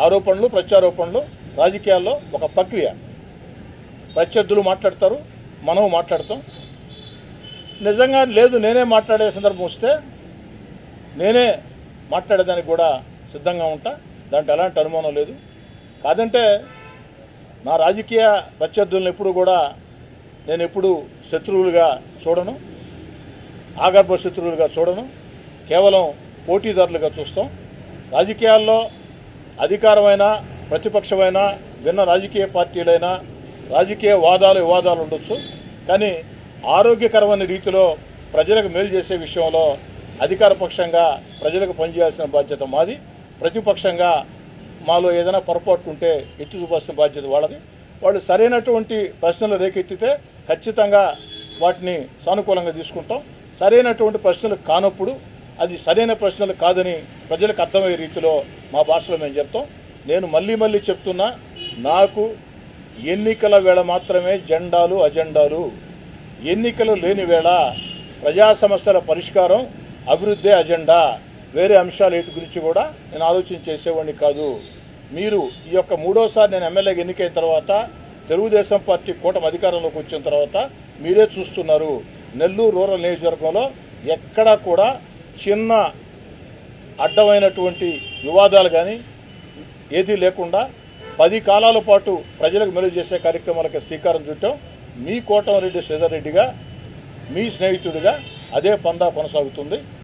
ఆరోపణలు ప్రత్యారోపణలు రాజకీయాల్లో ఒక ప్రక్రియ. ప్రత్యర్థులు మాట్లాడతారు, మనం మాట్లాడతాం. నిజంగా లేదు నేనే మాట్లాడే సందర్భం వస్తే నేనే మాట్లాడేదానికి కూడా సిద్ధంగా ఉంటా. దాంట్లో ఎలాంటి అనుమానం లేదు. కాదంటే నా రాజకీయ ప్రత్యర్థులను ఎప్పుడు కూడా నేను ఎప్పుడు శత్రువులుగా చూడను, ఆగర్భ శత్రువులుగా చూడను. కేవలం పోటీదారులుగా చూస్తాం. రాజకీయాల్లో అధికారమైన ప్రతిపక్షమైన భిన్న రాజకీయ పార్టీలైనా రాజకీయ వాదాలు వివాదాలు ఉండొచ్చు. కానీ ఆరోగ్యకరమైన రీతిలో ప్రజలకు మేలు చేసే విషయంలో అధికార పక్షంగా ప్రజలకు పనిచేయాల్సిన బాధ్యత మాది. ప్రతిపక్షంగా మాలో ఏదైనా పొరపాటు ఉంటే ఎత్తి చూపాల్సిన బాధ్యత వాళ్ళది. వాళ్ళు సరైనటువంటి ప్రశ్నలు రేకెత్తితే ఖచ్చితంగా వాటిని సానుకూలంగా తీసుకుంటాం. సరైనటువంటి ప్రశ్నలు కానప్పుడు అది సరైన ప్రశ్నలు కాదని ప్రజలకు అర్థమయ్యే రీతిలో మా భాషలో మేము చెప్తాం. నేను మళ్ళీ చెప్తున్నా, నాకు ఎన్నికల వేళ మాత్రమే జెండాలు అజెండాలు. ఎన్నికలు లేని వేళ ప్రజా సమస్యల పరిష్కారం, అభివృద్ధి అజెండా. వేరే అంశాలు వీటి గురించి కూడా నేను ఆలోచన చేసేవాడిని కాదు. మీరు ఈ యొక్క మూడోసారి నేను ఎమ్మెల్యేగా ఎన్నికైన తర్వాత తెలుగుదేశం పార్టీ కూటమి అధికారంలోకి వచ్చిన తర్వాత మీరే చూస్తున్నారు. నెల్లూరు రూరల్ నియోజకవర్గంలో ఎక్కడా కూడా చిన్న అడ్డమైనటువంటి వివాదాలు కానీ ఏదీ లేకుండా 10 కాలాల పాటు ప్రజలకు మేలు చేసే కార్యక్రమాలకు శ్రీకారం చుట్టాం. మీ కోటమిరెడ్డి శ్రీధర్ రెడ్డిగా, మీ స్నేహితుడిగా అదే పందా కొనసాగుతుంది.